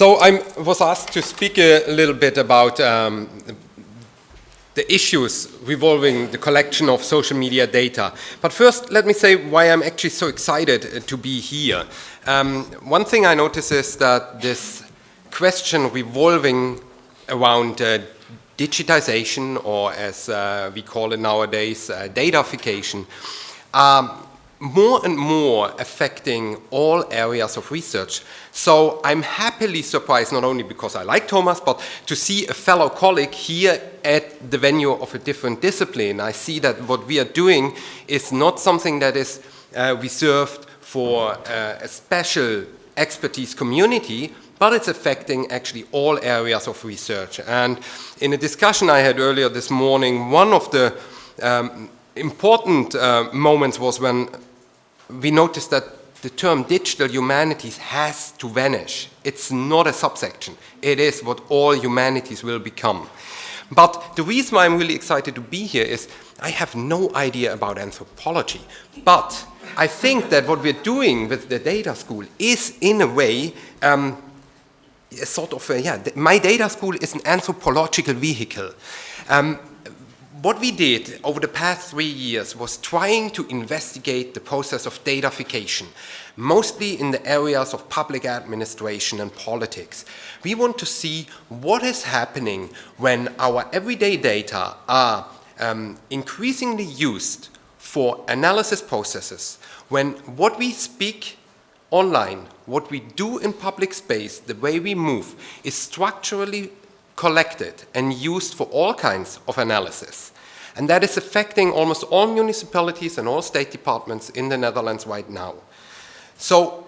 So I was asked to speak a little bit about the issues revolving the collection of social media data. But first, let me say why I'm actually so excited to be here. One thing I notice is that this question revolving around digitization, or as we call it nowadays, datafication, more and more affecting all areas of research. So I'm happily surprised, not only because I like Thomas, but to see a fellow colleague here at the venue of a different discipline. I see that what we are doing is not something that is reserved for a special expertise community, but it's affecting actually all areas of research. And in a discussion I had earlier this morning, one of the important moments was when we noticed that the term digital humanities has to vanish. It's not a subsection. It is what all humanities will become. But the reason why I'm really excited to be here is I have no idea about anthropology. But I think that what we're doing with the data school is, in a way, my data school is an anthropological vehicle. What we did over the past 3 years was trying to investigate the process of datafication, mostly in the areas of public administration and politics. We want to see what is happening when our everyday data are increasingly used for analysis processes, when what we speak online, what we do in public space, the way we move, is structurally collected and used for all kinds of analysis. And that is affecting almost all municipalities and all state departments in the Netherlands right now. So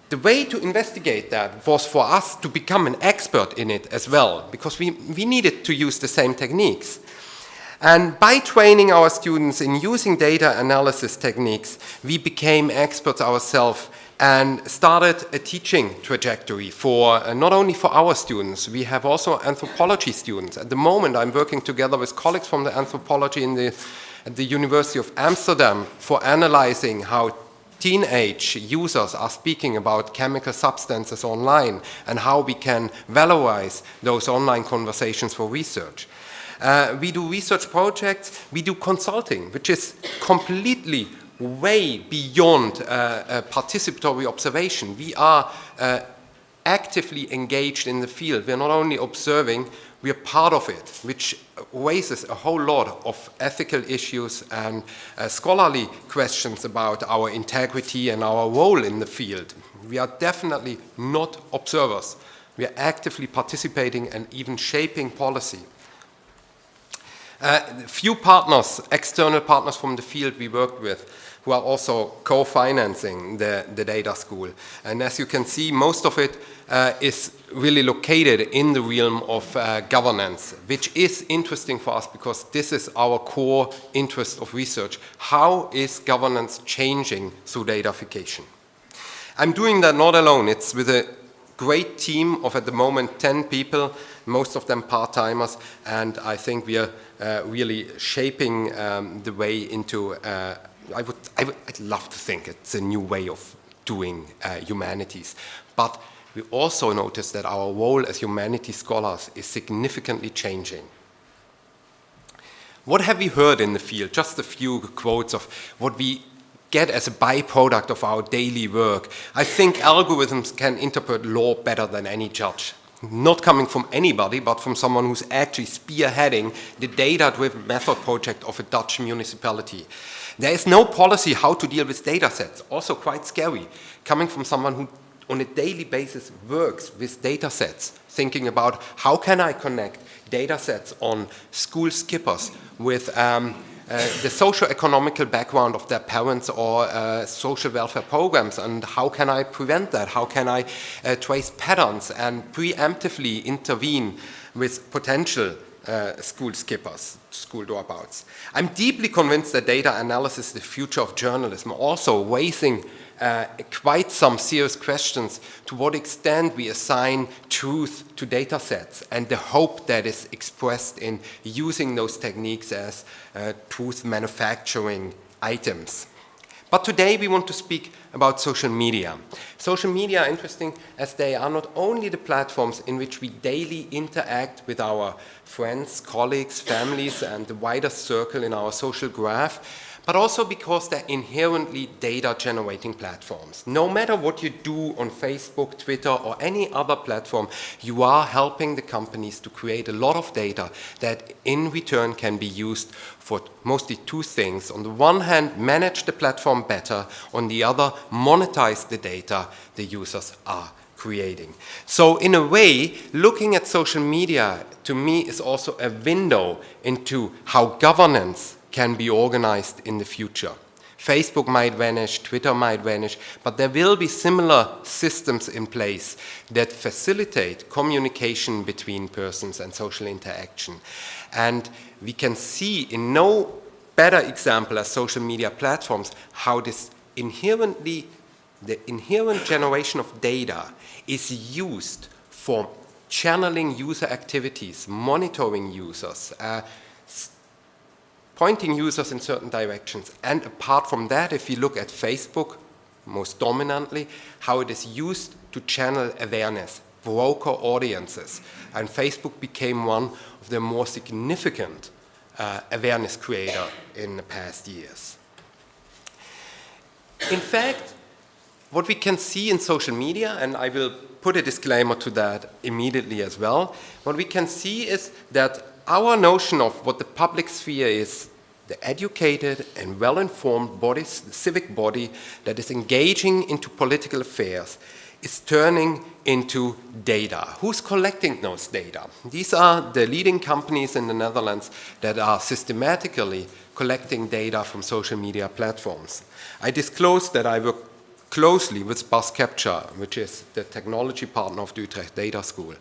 the way to investigate that was for us to become an expert in it as well, because we needed to use the same techniques. And by training our students in using data analysis techniques, we became experts ourselves and started a teaching trajectory for not only for our students, we have also anthropology students. At the moment, I'm working together with colleagues from the anthropology at the University of Amsterdam for analyzing how teenage users are speaking about chemical substances online and how we can valorize those online conversations for research. We do research projects, we do consulting, which is completely way beyond participatory observation. We are actively engaged in the field. We're not only observing, we are part of it, which raises a whole lot of ethical issues and scholarly questions about our integrity and our role in the field. We are definitely not observers. We are actively participating and even shaping policy. Few partners, external partners from the field we worked with, who are also co-financing the data school. And as you can see, most of it is really located in the realm of governance, which is interesting for us because this is our core interest of research. How is governance changing through datafication? I'm doing that not alone. It's with a great team of, at the moment, 10 people, most of them part-timers, and I think we are really shaping the way into I'd love to think it's a new way of doing humanities. But we also notice that our role as humanities scholars is significantly changing. What have we heard in the field? Just a few quotes of what we get as a byproduct of our daily work. I think algorithms can interpret law better than any judge. Not coming from anybody, but from someone who's actually spearheading the data-driven method project of a Dutch municipality. There is no policy how to deal with data sets, also quite scary, coming from someone who on a daily basis works with data sets, thinking about how can I connect data sets on school skippers with the socio-economical background of their parents or social welfare programs, and how can I prevent that? How can I trace patterns and preemptively intervene with potential school skippers, school dropouts? I'm deeply convinced that data analysis is the future of journalism, also raising quite some serious questions to what extent we assign truth to data sets and the hope that is expressed in using those techniques as truth manufacturing items. But today we want to speak about social media. Social media are interesting as they are not only the platforms in which we daily interact with our friends, colleagues, families, and the wider circle in our social graph, but also because they're inherently data-generating platforms. No matter what you do on Facebook, Twitter, or any other platform, you are helping the companies to create a lot of data that in return can be used for mostly two things. On the one hand, manage the platform better. On the other, monetize the data the users are creating. So in a way, looking at social media to me is also a window into how governance can be organized in the future. Facebook might vanish, Twitter might vanish, but there will be similar systems in place that facilitate communication between persons and social interaction. And we can see in no better example as social media platforms how this the inherent generation of data is used for channeling user activities, monitoring users, pointing users in certain directions. And apart from that, if you look at Facebook, most dominantly, how it is used to channel awareness, broker audiences. And Facebook became one of the more significant awareness creator in the past years. In fact, what we can see in social media, and I will put a disclaimer to that immediately as well, what we can see is that our notion of what the public sphere is, the educated and well-informed body, the civic body that is engaging into political affairs, is turning into data. Who's collecting those data? These are the leading companies in the Netherlands that are systematically collecting data from social media platforms. I disclosed that I work closely with Bas Capture, which is the technology partner of the Utrecht Data School.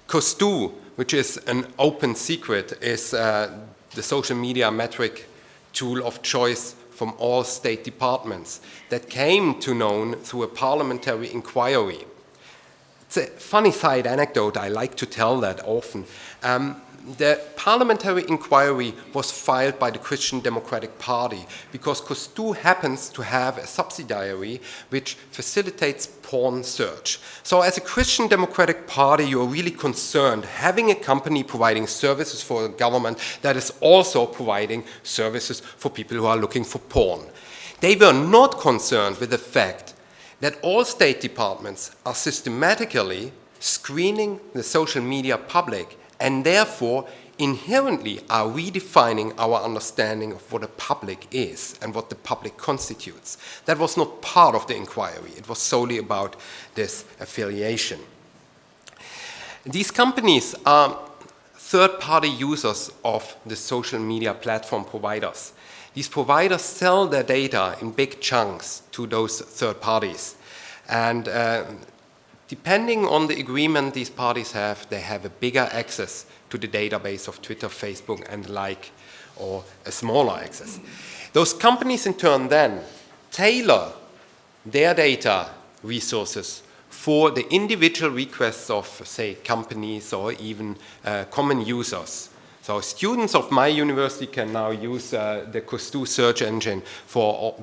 Costu, which is an open secret, is the social media metric tool of choice from all state departments that came to known through a parliamentary inquiry. It's a funny side anecdote, I like to tell that often. The parliamentary inquiry was filed by the Christian Democratic Party because Costu happens to have a subsidiary which facilitates porn search. So as a Christian Democratic Party, you're really concerned having a company providing services for a government that is also providing services for people who are looking for porn. They were not concerned with the fact that all state departments are systematically screening the social media public and therefore inherently are redefining our understanding of what a public is and what the public constitutes. That was not part of the inquiry. It was solely about this affiliation. These companies are third-party users of the social media platform providers. These providers sell their data in big chunks to those third parties. And depending on the agreement these parties have, they have a bigger access to the database of Twitter, Facebook, and the like, or a smaller access. Those companies in turn then tailor their data resources for the individual requests of, say, companies or even common users. So students of my university can now use the Costu search engine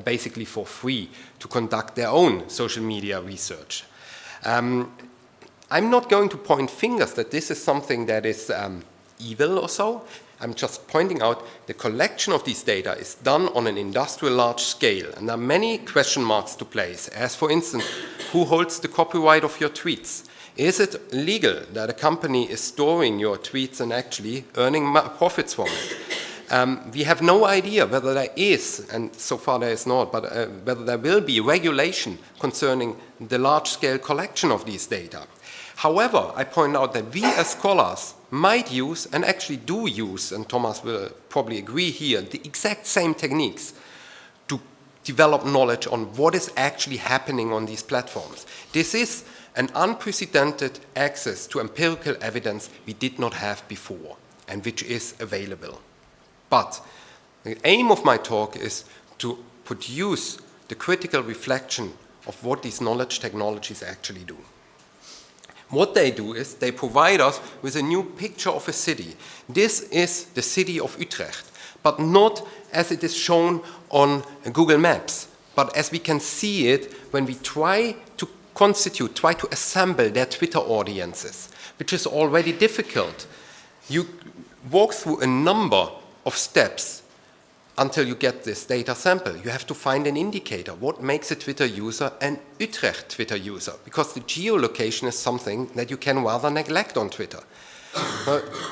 basically for free to conduct their own social media research. I'm not going to point fingers that this is something that is evil or so. I'm just pointing out the collection of these data is done on an industrial large scale, and there are many question marks to place, as for instance, who holds the copyright of your tweets? Is it legal that a company is storing your tweets and actually earning profits from it? We have no idea whether there is, and so far there is not, but whether there will be regulation concerning the large-scale collection of these data. However, I point out that we as scholars might use, and actually do use, and Thomas will probably agree here, the exact same techniques to develop knowledge on what is actually happening on these platforms. This is an unprecedented access to empirical evidence we did not have before, and which is available. But the aim of my talk is to produce the critical reflection of what these knowledge technologies actually do. What they do is they provide us with a new picture of a city. This is the city of Utrecht. but not as it is shown on Google Maps, but as we can see it when we try to assemble their Twitter audiences, which is already difficult. You walk through a number of steps until you get this data sample. You have to find an indicator. What makes a Twitter user an Utrecht Twitter user? Because the geolocation is something that you can rather neglect on Twitter.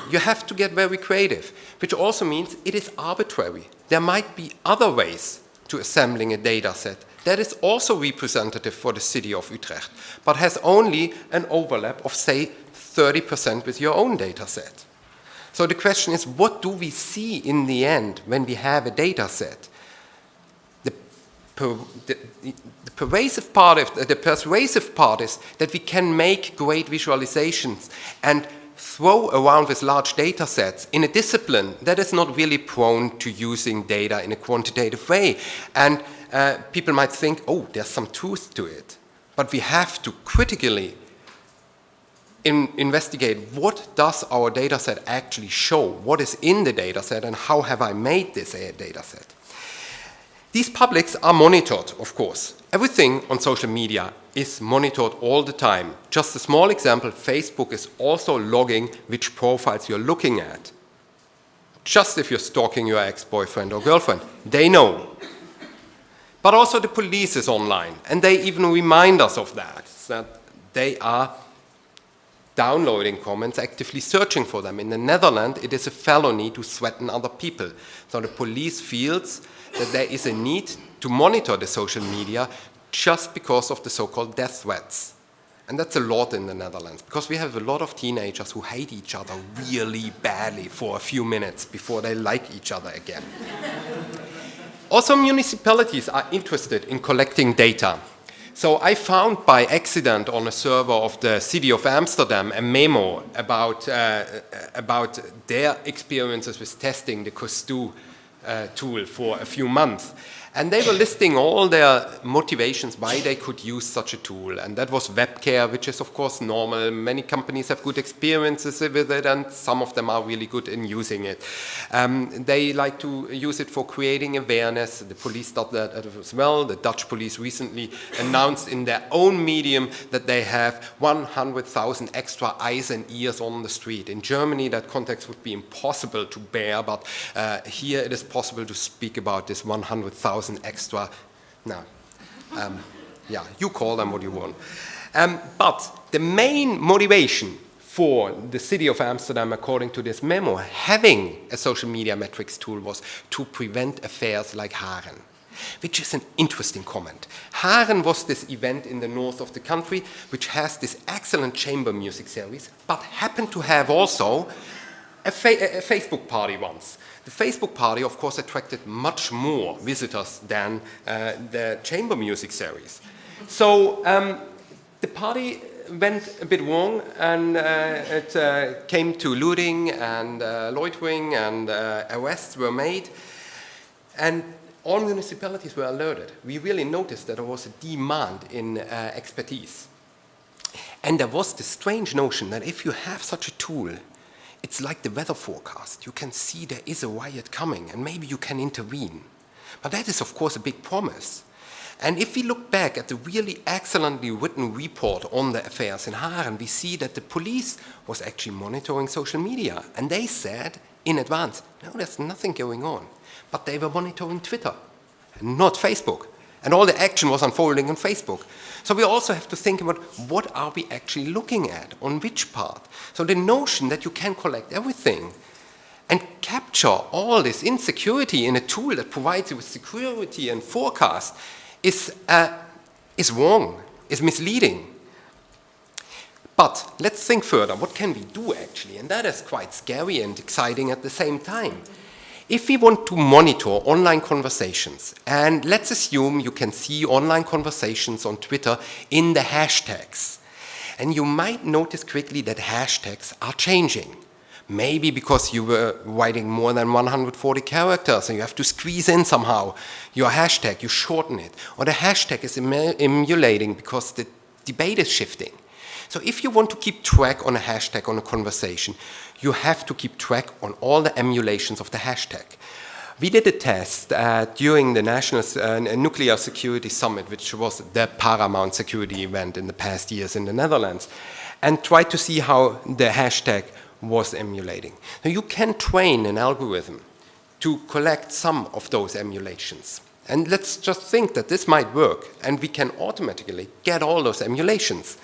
You have to get very creative, which also means it is arbitrary. There might be other ways to assembling a data set that is also representative for the city of Utrecht, but has only an overlap of, say, 30% with your own data set. So the question is, what do we see in the end when we have a data set? The persuasive part is that we can make great visualizations and throw around with large data sets in a discipline that is not really prone to using data in a quantitative way. And people might think, oh, there's some truth to it. But we have to critically investigate what does our data set actually show, what is in the data set, and how have I made this a data set. These publics are monitored, of course. Everything on social media is monitored all the time. Just a small example, Facebook is also logging which profiles you're looking at. Just if you're stalking your ex-boyfriend or girlfriend, they know. But also the police is online, and they even remind us of that they are downloading comments, actively searching for them. In the Netherlands, it is a felony to threaten other people. So the police feels that there is a need to monitor the social media just because of the so-called death threats. And that's a lot in the Netherlands, because we have a lot of teenagers who hate each other really badly for a few minutes before they like each other again. Also, municipalities are interested in collecting data. So I found by accident on a server of the city of Amsterdam a memo about their experiences with testing the Costu tool for a few months. And they were listing all their motivations why they could use such a tool. And that was web care, which is of course normal. Many companies have good experiences with it, and some of them are really good in using it. They like to use it for creating awareness. The police did that as well. The Dutch police recently announced in their own medium that they have 100,000 extra eyes and ears on the street. In Germany, that context would be impossible to bear, but here it is possible to speak about this 100,000 extra. Now, yeah, you call them what you want. But the main motivation for the city of Amsterdam, according to this memo, having a social media metrics tool was to prevent affairs like Haren, which is an interesting comment. Haren was this event in the north of the country, which has this excellent chamber music series, but happened to have also a Facebook party once. The Facebook party, of course, attracted much more visitors than the chamber music series. So the party went a bit wrong, and it came to looting and loitering, and arrests were made. And all municipalities were alerted. We really noticed that there was a demand in expertise. And there was this strange notion that if you have such a tool, it's like the weather forecast. You can see there is a riot coming, and maybe you can intervene. But that is, of course, a big promise. And if we look back at the really excellently written report on the affairs in Haren, we see that the police was actually monitoring social media. And they said in advance, no, there's nothing going on. But they were monitoring Twitter, and not Facebook. And all the action was unfolding on Facebook. So we also have to think about what are we actually looking at, on which part. So the notion that you can collect everything and capture all this insecurity in a tool that provides you with security and forecast is wrong, is misleading. But let's think further. What can we do actually? And that is quite scary and exciting at the same time. If we want to monitor online conversations, and let's assume you can see online conversations on Twitter in the hashtags, and you might notice quickly that hashtags are changing. Maybe because you were writing more than 140 characters and you have to squeeze in somehow your hashtag, you shorten it. Or the hashtag is emulating because the debate is shifting. So if you want to keep track on a hashtag on a conversation, you have to keep track on all the emulations of the hashtag. We did a test during the National Nuclear Security Summit, which was the paramount security event in the past years in the Netherlands, and tried to see how the hashtag was emulating. Now, you can train an algorithm to collect some of those emulations. And let's just think that this might work, and we can automatically get all those emulations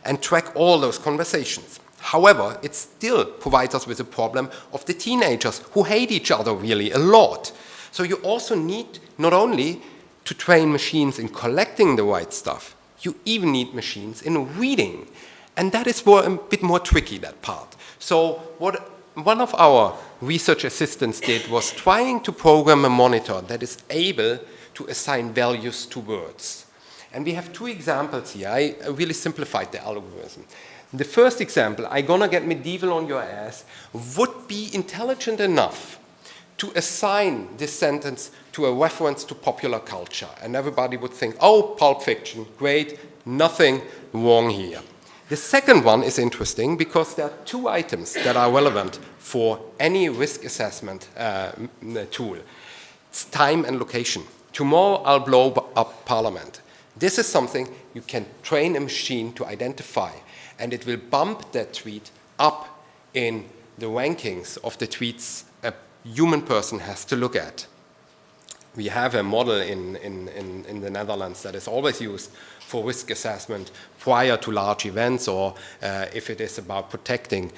and track all those conversations. However, it still provides us with a problem of the teenagers who hate each other really a lot. So you also need not only to train machines in collecting the right stuff, you even need machines in reading. And that is a bit more tricky, that part. So what one of our research assistants did was trying to program a monitor that is able to assign values to words. And we have two examples here. I really simplified the algorithm. The first example, "I'm gonna get medieval on your ass," would be intelligent enough to assign this sentence to a reference to popular culture. And everybody would think, oh, Pulp Fiction, great, nothing wrong here. The second one is interesting because there are two items that are relevant for any risk assessment tool. It's time and location. Tomorrow I'll blow up Parliament. This is something you can train a machine to identify, and it will bump that tweet up in the rankings of the tweets a human person has to look at. We have a model in the Netherlands that is always used for risk assessment prior to large events, or if it is about protecting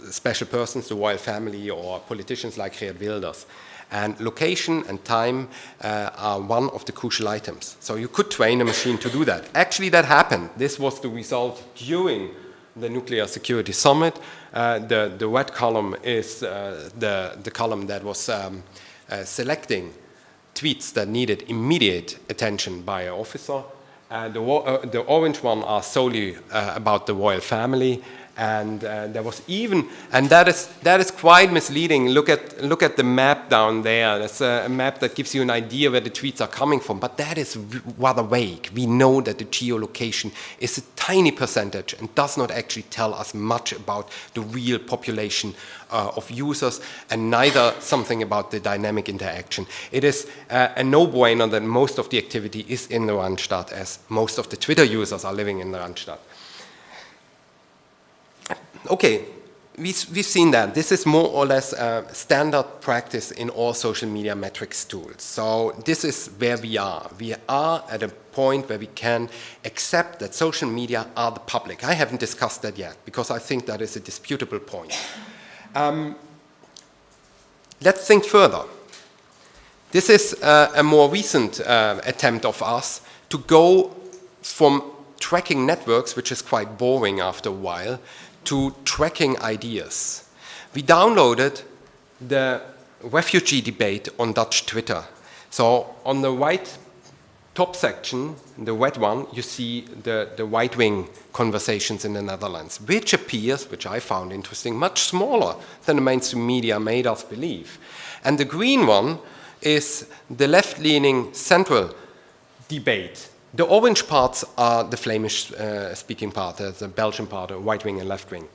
special persons, the royal family, or politicians like Geert Wilders. And location and time are one of the crucial items. So you could train a machine to do that. Actually, that happened. This was the result during the Nuclear Security Summit. The red column is the column that was selecting tweets that needed immediate attention by an officer. The orange one are solely about the royal family, and there was even, and that is quite misleading. Look at the map down there. That's a map that gives you an idea where the tweets are coming from, but that is rather vague. We know that the geolocation is a tiny percentage and does not actually tell us much about the real population of users, and neither something about the dynamic interaction. It is a no-brainer that most of the activity is in the Randstad, as most of the Twitter users are living in the Randstad. Okay, we've seen that. This is more or less standard practice in all social media metrics tools. So this is where we are. We are at a point where we can accept that social media are the public. I haven't discussed that yet because I think that is a disputable point. Let's think further. This is a more recent attempt of us to go from tracking networks, which is quite boring after a while, to tracking ideas. We downloaded the refugee debate on Dutch Twitter. So on the right top section, the red one, you see the right-wing conversations in the Netherlands, which appears, which I found interesting, much smaller than the mainstream media made us believe. And the green one is the left-leaning central debate. The orange parts are the Flemish-speaking part, the Belgian part, right-wing and left-wing.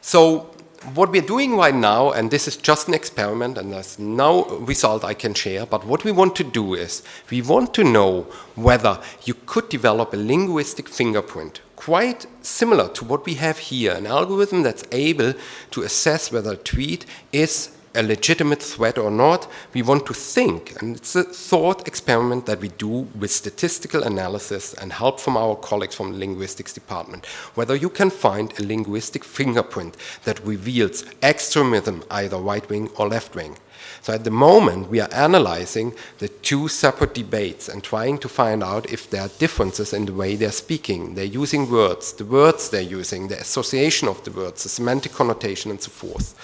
So what we're doing right now, and this is just an experiment, and there's no result I can share, but what we want to do is, we want to know whether you could develop a linguistic fingerprint, quite similar to what we have here, an algorithm that's able to assess whether a tweet is a legitimate threat or not. We want to think, and it's a thought experiment that we do with statistical analysis and help from our colleagues from the linguistics department, whether you can find a linguistic fingerprint that reveals extremism, either right-wing or left-wing. So at the moment, we are analyzing the two separate debates and trying to find out if there are differences in the way they're speaking. They're using words, the words they're using, the association of the words, the semantic connotation, and so forth.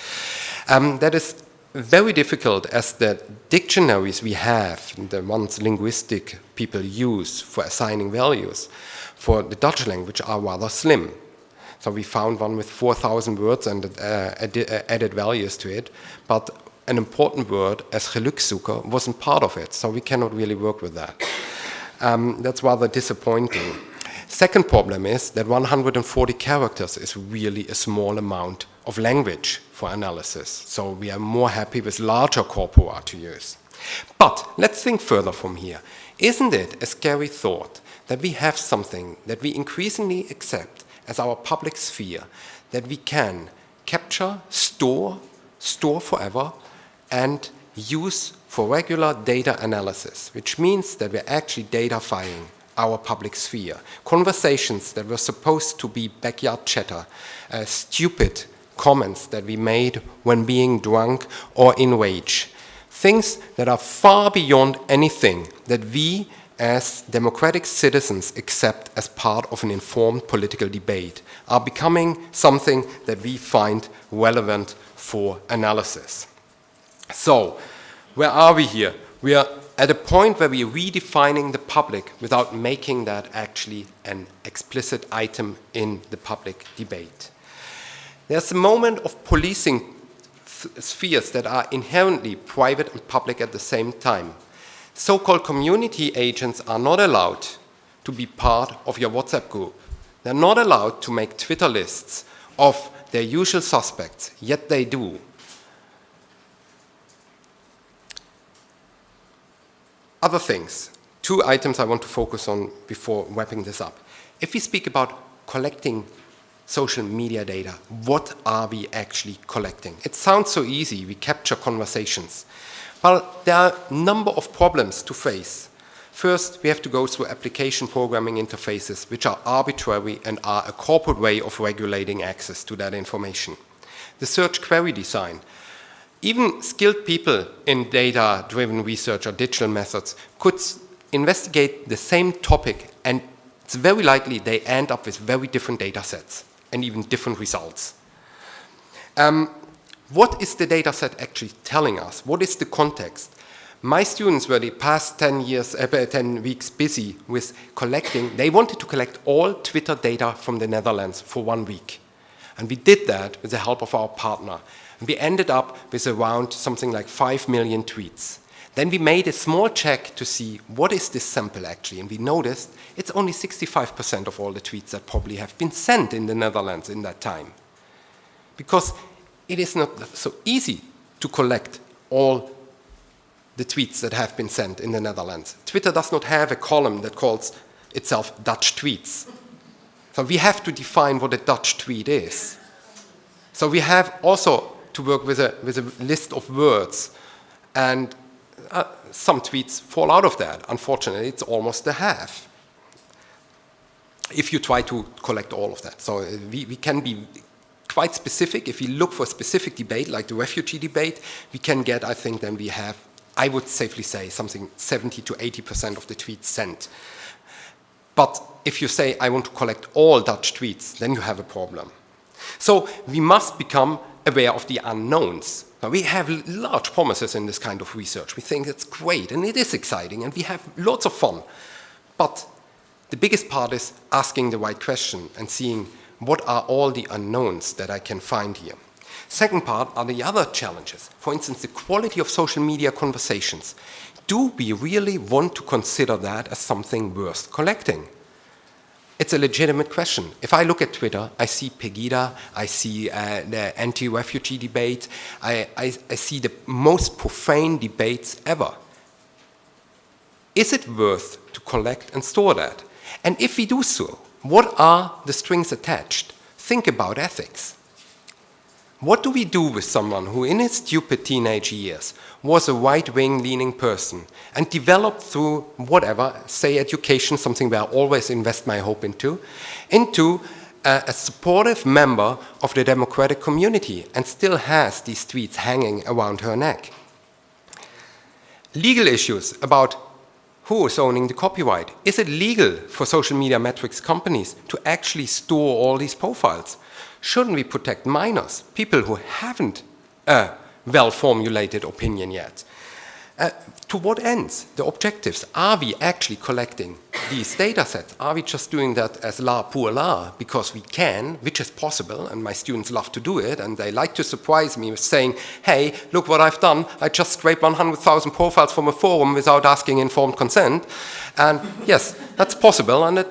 That is very difficult, as the dictionaries we have, the ones linguistic people use for assigning values, for the Dutch language are rather slim. So we found one with 4,000 words and added values to it, but an important word as gelukzoeker wasn't part of it, so we cannot really work with that. That's rather disappointing. Second problem is that 140 characters is really a small amount of language for analysis. So we are more happy with larger corpora to use. But let's think further from here. Isn't it a scary thought that we have something that we increasingly accept as our public sphere, that we can capture, store forever, and use for regular data analysis, which means that we're actually datafying our public sphere. Conversations that were supposed to be backyard chatter, stupid comments that we made when being drunk or in rage. Things that are far beyond anything that we as democratic citizens accept as part of an informed political debate are becoming something that we find relevant for analysis. So, where are we here? We are at a point where we are redefining the public without making that actually an explicit item in the public debate. There's a moment of policing spheres that are inherently private and public at the same time. So-called community agents are not allowed to be part of your WhatsApp group. They're not allowed to make Twitter lists of their usual suspects, yet they do. Other things, 2 items I want to focus on before wrapping this up. If we speak about collecting social media data, what are we actually collecting? It sounds so easy, we capture conversations. Well, there are a number of problems to face. First, we have to go through application programming interfaces, which are arbitrary and are a corporate way of regulating access to that information. The search query design. Even skilled people in data-driven research or digital methods could investigate the same topic, and it's very likely they end up with very different data sets and even different results. What is the data set actually telling us? What is the context? My students were the past 10 weeks busy with collecting. They wanted to collect all Twitter data from the Netherlands for 1 week. And we did that with the help of our partner. And we ended up with around something like 5 million tweets. Then we made a small check to see what is this sample actually, and we noticed it's only 65% of all the tweets that probably have been sent in the Netherlands in that time. Because it is not so easy to collect all the tweets that have been sent in the Netherlands. Twitter does not have a column that calls itself Dutch tweets. So we have to define what a Dutch tweet is. So we have also to work with a list of words, and some tweets fall out of that. Unfortunately, it's almost a half if you try to collect all of that. So we can be quite specific. If we look for a specific debate, like the refugee debate, we can get, I think, then we have, I would safely say, something 70 to 80% of the tweets sent. But if you say, I want to collect all Dutch tweets, then you have a problem. So we must become aware of the unknowns. Now, we have large promises in this kind of research. We think it's great, and it is exciting, and we have lots of fun. But the biggest part is asking the right question and seeing what are all the unknowns that I can find here. Second part are the other challenges. For instance, the quality of social media conversations. Do we really want to consider that as something worth collecting? It's a legitimate question. If I look at Twitter, I see Pegida, I see the anti-refugee debate, I see the most profane debates ever. Is it worth to collect and store that? And if we do so, what are the strings attached? Think about ethics. What do we do with someone who in his stupid teenage years was a right-wing leaning person and developed through whatever, say education, something where I always invest my hope into a supportive member of the democratic community and still has these tweets hanging around her neck? Legal issues about who is owning the copyright. Is it legal for social media metrics companies to actually store all these profiles? Shouldn't we protect minors, people who haven't a well-formulated opinion yet? To what ends? The objectives. Are we actually collecting these data sets? Are we just doing that as la pour la because we can, which is possible, and my students love to do it, and they like to surprise me with saying, hey, look what I've done. I just scraped 100,000 profiles from a forum without asking informed consent. And yes, that's possible, and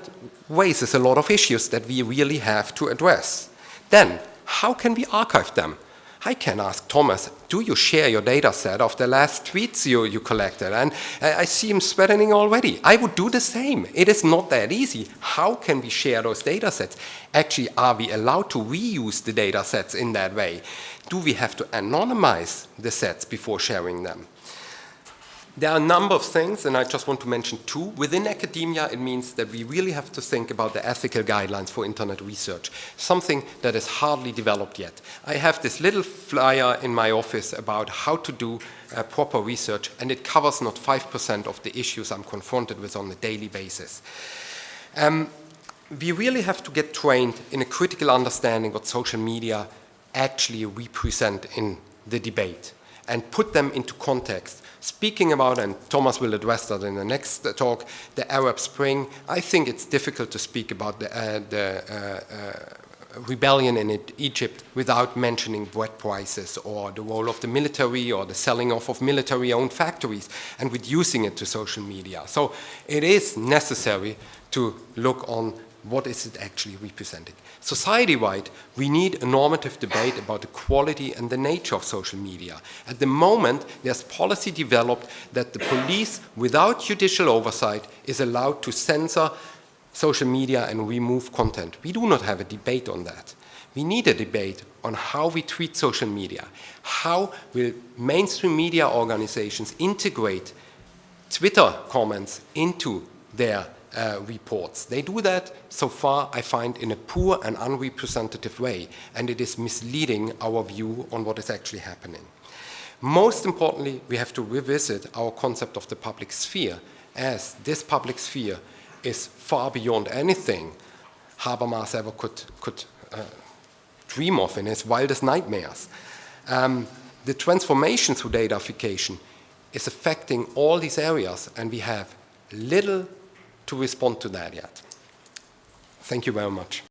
raises a lot of issues that we really have to address. Then, how can we archive them? I can ask Thomas, do you share your data set of the last tweets you collected? And I see him sweating already. I would do the same. It is not that easy. How can we share those data sets? Actually, are we allowed to reuse the data sets in that way? Do we have to anonymize the sets before sharing them? There are a number of things, and I just want to mention two. Within academia, it means that we really have to think about the ethical guidelines for internet research, something that is hardly developed yet. I have this little flyer in my office about how to do proper research, and it covers not 5% of the issues I'm confronted with on a daily basis. We really have to get trained in a critical understanding what social media actually represent in the debate and put them into context. Speaking about, and Thomas will address that in the next talk, the Arab Spring, I think it's difficult to speak about the rebellion in Egypt without mentioning bread prices or the role of the military or the selling off of military-owned factories and reducing it to social media. So it is necessary to look on what is it actually representing. Society-wide, we need a normative debate about the quality and the nature of social media. At the moment, there's policy developed that the police, without judicial oversight, is allowed to censor social media and remove content. We do not have a debate on that. We need a debate on how we treat social media. How will mainstream media organizations integrate Twitter comments into their reports? They do that, so far, I find, in a poor and unrepresentative way, and it is misleading our view on what is actually happening. Most importantly, we have to revisit our concept of the public sphere, as this public sphere is far beyond anything Habermas ever could dream of in his wildest nightmares. The transformation through datafication is affecting all these areas, and we have little to respond to that yet. Thank you very much.